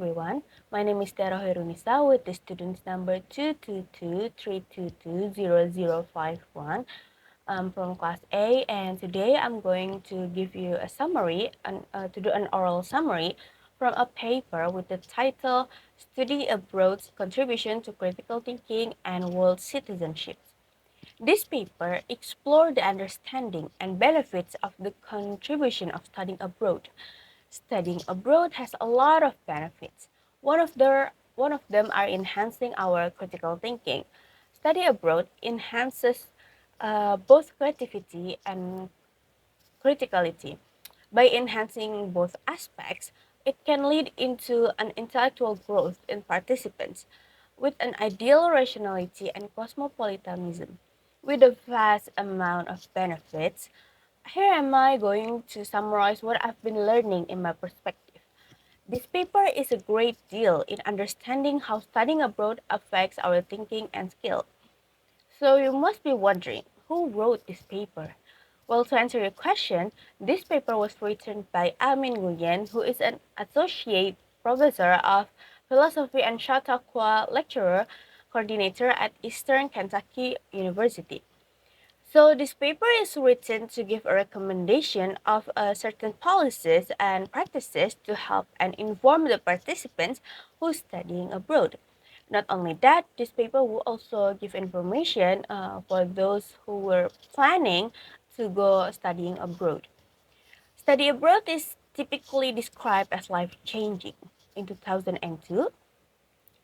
everyone. My name is Tiara Choirunisa with the students number 222-322-0051 from class A, and today I'm going to give you a summary and to do an oral summary from a paper with the title Study Abroad's Contribution to Critical Thinking and World Citizenship. This paper explored the understanding and benefits of the contribution of studying abroad. Studying abroad has a lot of benefits. One of them are enhancing our critical thinking. Study abroad enhances both creativity and criticality. By enhancing both aspects, it can lead into an intellectual growth in participants with an ideal rationality and cosmopolitanism. With a vast amount of benefits, here am I going to summarize what I've been learning in my perspective. This paper is a great deal in understanding how studying abroad affects our thinking and skill. So you must be wondering, who wrote this paper? Well, to answer your question, this paper was written by Amin Nguyen, who is an associate professor of philosophy and Chautauqua lecturer coordinator at Eastern Kentucky University. So this paper is written to give a recommendation of certain policies and practices to help and inform the participants who are studying abroad. Not only that, this paper will also give information for those who were planning to go studying abroad. Study abroad is typically described as life-changing. In 2002,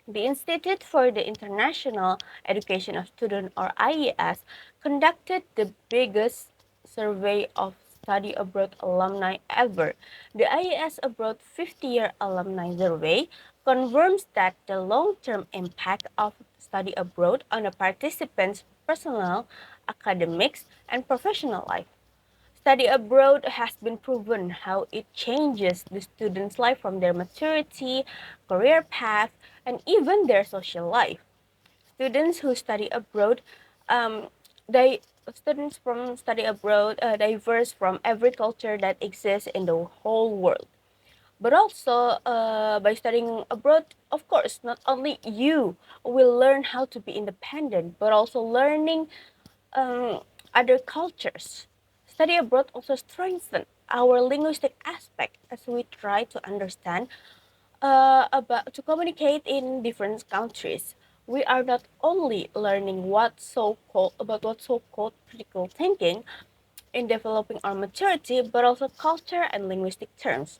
the Institute for the International Education of Students, or IES, conducted the biggest survey of study abroad alumni ever. The IES Abroad 50-year alumni survey confirms that the long-term impact of study abroad on a participant's personal, academics, and professional life. Study abroad has been proven how it changes the student's life from their maturity, career path, and even their social life. Students who study abroad, they students from study abroad diverse from every culture that exists in the whole world. But also, by studying abroad, of course, not only you will learn how to be independent, but also learning um, other cultures. Study abroad also strengthens our linguistic aspect as we try to understand about to communicate in different countries. We are not only learning what so-called critical thinking in developing our maturity, but also culture and linguistic terms.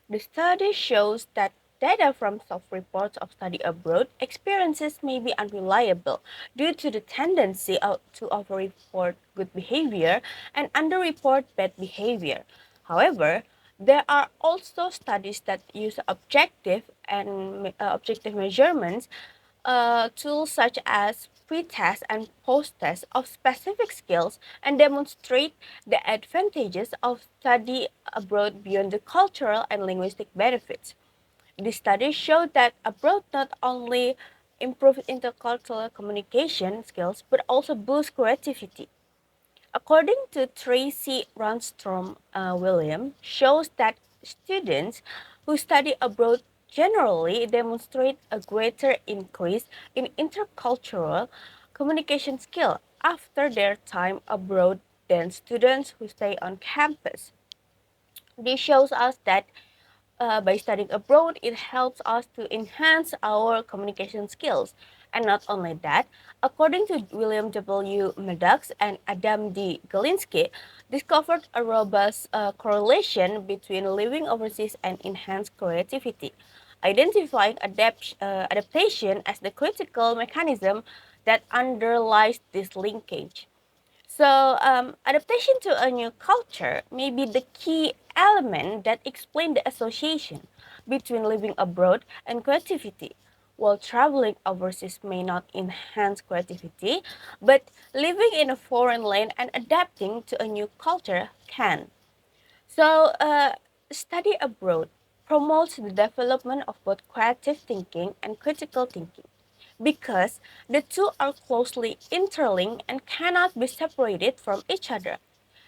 The study shows that data from self-reports of study abroad experiences may be unreliable due to the tendency to over-report good behavior and under-report bad behavior. However, there are also studies that use objective measurements tools such as pre-test and post-test of specific skills and demonstrate the advantages of study abroad beyond the cultural and linguistic benefits. The study showed that abroad not only improves intercultural communication skills but also boosts creativity. According to Tracy Ronstrom William, shows that students who study abroad generally demonstrate a greater increase in intercultural communication skill after their time abroad than students who stay on campus. This shows us that by studying abroad, it helps us to enhance our communication skills. And not only that, according to William W. Maddox and Adam D. Galinsky, discovered a robust correlation between living overseas and enhanced creativity, identifying adaptation as the critical mechanism that underlies this linkage. So, adaptation to a new culture may be the key element that explains the association between living abroad and creativity. While traveling overseas may not enhance creativity, but living in a foreign land and adapting to a new culture can. So, study abroad promotes the development of both creative thinking and critical thinking because the two are closely interlinked and cannot be separated from each other.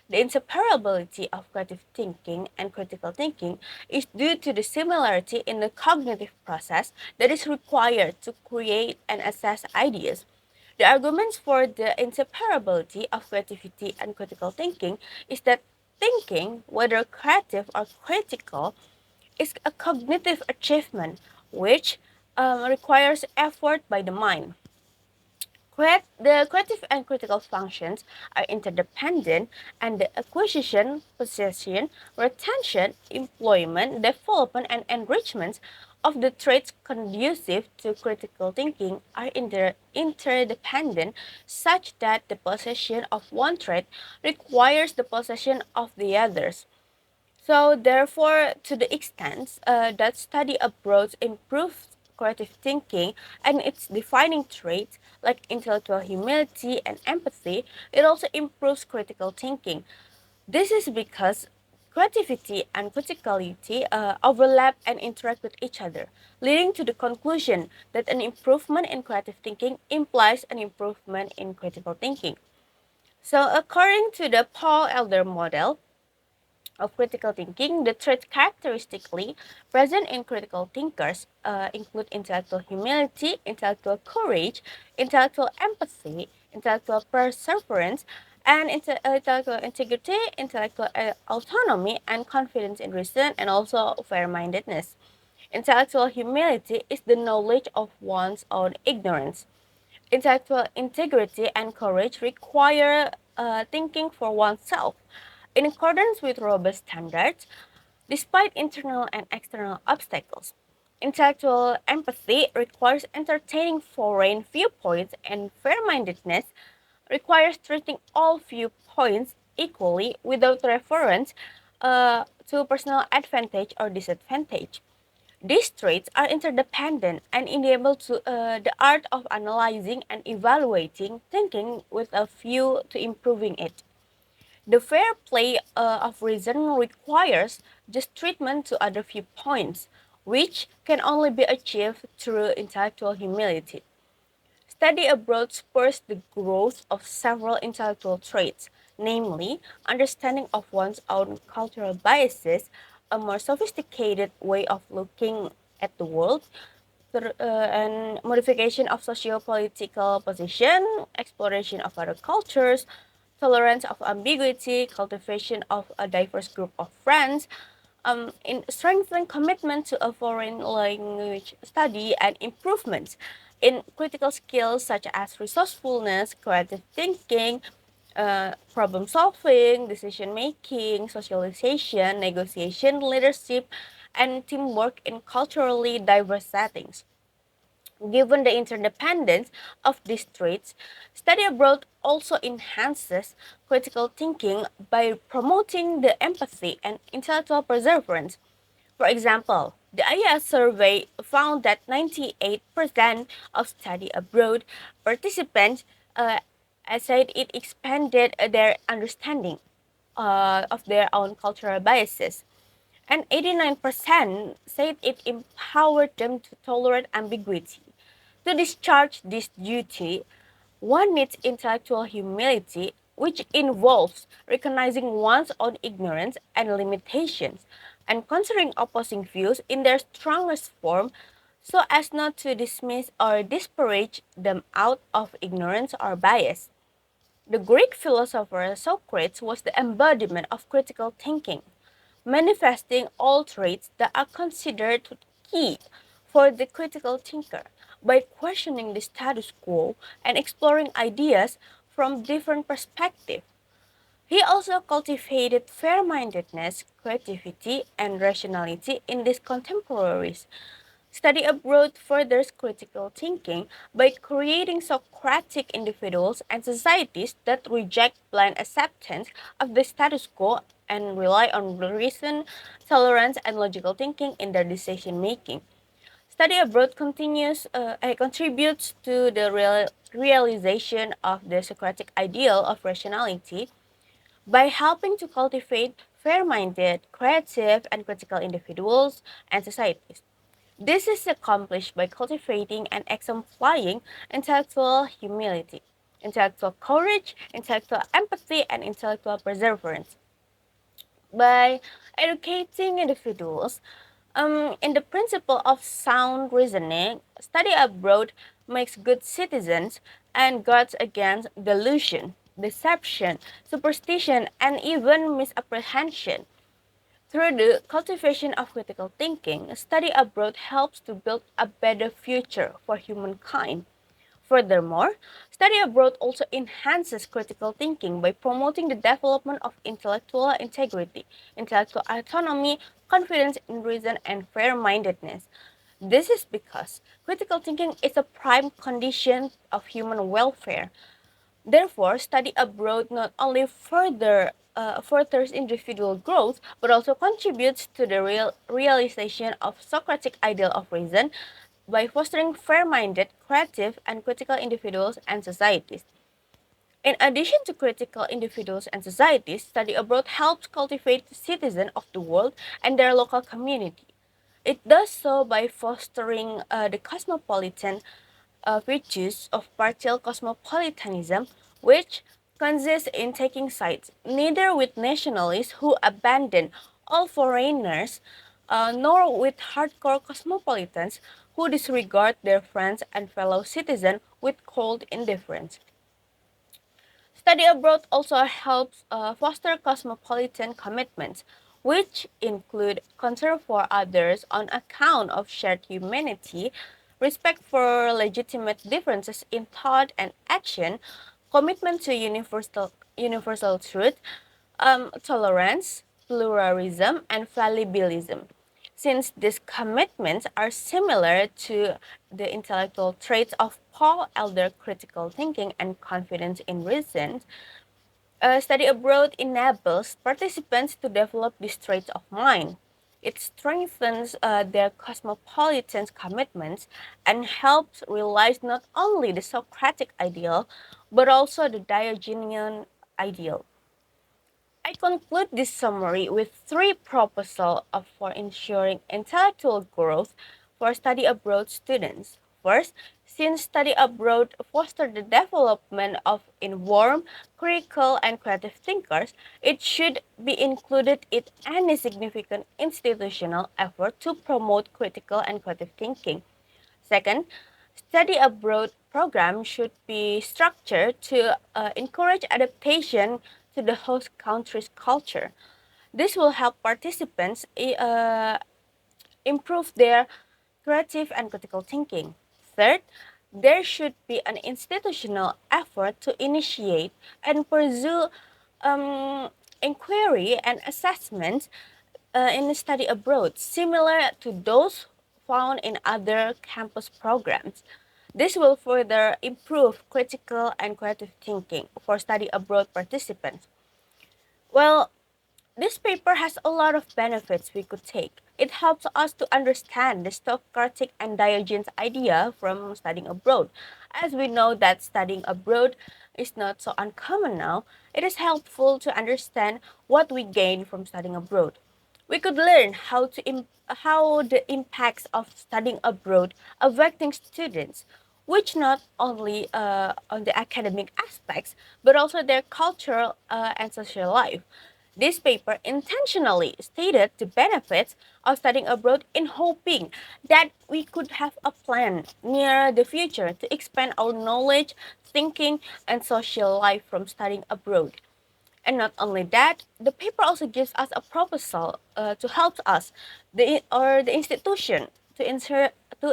The inseparability of creative thinking and critical thinking is due to the similarity in the cognitive process that is required to create and assess ideas. The arguments for the inseparability of creativity and critical thinking is that thinking, whether creative or critical, is a cognitive achievement which requires effort by the mind. The creative and critical functions are interdependent, and the acquisition, possession, retention, employment, development, and enrichment of the traits conducive to critical thinking are interdependent, such that the possession of one trait requires the possession of the others. So, therefore, to the extent that study abroad improves creative thinking and its defining traits like intellectual humility and empathy, it also improves critical thinking. This is because creativity and criticality overlap and interact with each other, leading to the conclusion that an improvement in creative thinking implies an improvement in critical thinking. So, according to the Paul Elder model, of critical thinking, the traits characteristically present in critical thinkers include intellectual humility, intellectual courage, intellectual empathy, intellectual perseverance, and intellectual integrity, intellectual autonomy, and confidence in reason, and also fair-mindedness. Intellectual humility is the knowledge of one's own ignorance. Intellectual integrity and courage require thinking for oneself in accordance with robust standards, despite internal and external obstacles. Intellectual empathy requires entertaining foreign viewpoints, and fair mindedness requires treating all viewpoints equally without reference to personal advantage or disadvantage. These traits are interdependent and enable the art of analyzing and evaluating thinking with a view to improving it. The fair play of reason requires just treatment to other viewpoints, which can only be achieved through intellectual humility. Study abroad spurs the growth of several intellectual traits, namely understanding of one's own cultural biases, a more sophisticated way of looking at the world, and modification of socio-political position, exploration of other cultures, tolerance of ambiguity, cultivation of a diverse group of friends, in strengthen commitment to a foreign language study and improvements in critical skills such as resourcefulness, creative thinking, problem solving, decision making, socialization, negotiation, leadership, and teamwork in culturally diverse settings. Given the interdependence of these traits, study abroad also enhances critical thinking by promoting the empathy and intellectual perseverance. For example, the IAS survey found that 98% of study abroad participants said it expanded their understanding of their own cultural biases, and 89% said it empowered them to tolerate ambiguity. To discharge this duty, one needs intellectual humility, which involves recognizing one's own ignorance and limitations and considering opposing views in their strongest form so as not to dismiss or disparage them out of ignorance or bias. The Greek philosopher Socrates was the embodiment of critical thinking, manifesting all traits that are considered key for the critical thinker by questioning the status quo and exploring ideas from different perspectives. He also cultivated fair mindedness, creativity, and rationality in his contemporaries. Study abroad furthers critical thinking by creating Socratic individuals and societies that reject blind acceptance of the status quo and rely on reason, tolerance, and logical thinking in their decision making. Study abroad contributes to the realization of the Socratic ideal of rationality by helping to cultivate fair minded, creative, and critical individuals and societies. This is accomplished by cultivating and exemplifying intellectual humility. intellectual courage, intellectual empathy, and intellectual perseverance. By educating individuals in the principle of sound reasoning, study abroad makes good citizens and guards against delusion, deception, superstition, and even misapprehension. Through the cultivation of critical thinking, study abroad helps to build a better future for humankind. Furthermore, study abroad also enhances critical thinking by promoting the development of intellectual integrity, intellectual autonomy, confidence in reason, and fair mindedness. This is because critical thinking is a prime condition of human welfare. Therefore, study abroad not only furthers individual growth, but also contributes to the realization of Socratic ideal of reason by fostering fair-minded, creative, and critical individuals and societies. In addition to critical individuals and societies, study abroad helps cultivate the citizens of the world and their local community. It does so by fostering the cosmopolitan virtues of partial cosmopolitanism, which consists in taking sides neither with nationalists who abandon all foreigners, nor with hardcore cosmopolitans who disregard their friends and fellow citizens with cold indifference. Study abroad also helps foster cosmopolitan commitments, which include concern for others on account of shared humanity, respect for legitimate differences in thought and action, commitment to universal truth, tolerance, pluralism, and fallibilism. Since these commitments are similar to the intellectual traits of Paul Elder critical thinking and confidence in reason, study abroad enables participants to develop these traits of mind. It strengthens their cosmopolitan commitments and helps realize not only the Socratic ideal, but also the Diogenian ideal. I conclude this summary with three proposals for ensuring intellectual growth for study abroad students. First, since study abroad fosters the development of informed, critical, and creative thinkers, it should be included in any significant institutional effort to promote critical and creative thinking. Second, study abroad programs should be structured to encourage adaptation to the host country's culture. This will help participants improve their creative and critical thinking. Third, there should be an institutional effort to initiate and pursue um, inquiry and assessment in study abroad, similar to those found in other campus programs. This will further improve critical and creative thinking for study abroad participants. Well, this paper has a lot of benefits we could take. It helps us to understand the Socratic and Diogenes idea from studying abroad. As we know that studying abroad is not so uncommon now, it is helpful to understand what we gain from studying abroad. We could learn how the impacts of studying abroad affecting students, which not only on the academic aspects, but also their cultural and social life. This paper intentionally stated the benefits of studying abroad in hoping that we could have a plan near the future to expand our knowledge, thinking, and social life from studying abroad. And not only that, the paper also gives us a proposal to help us, the institution, to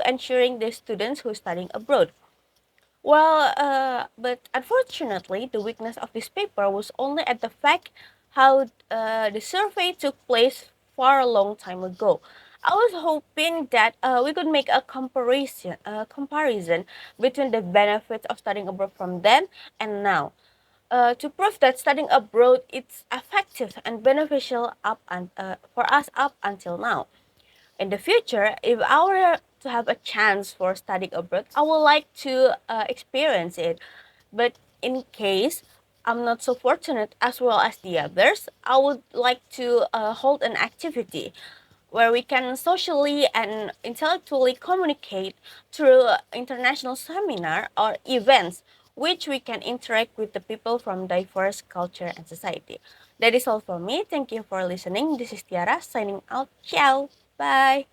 ensuring the students who are studying abroad. But unfortunately, the weakness of this paper was only at the fact how the survey took place far a long time ago. I was hoping that we could make a comparison between the benefits of studying abroad from then and now, to prove that studying abroad is effective and beneficial for us up until now. In the future, if I were to have a chance for studying abroad, I would like to experience it. But in case I'm not so fortunate as well as the others, I would like to hold an activity where we can socially and intellectually communicate through international seminar or events which we can interact with the people from diverse culture and society. That is all for me. Thank you for listening. This is Tiara signing out. Ciao. Bye.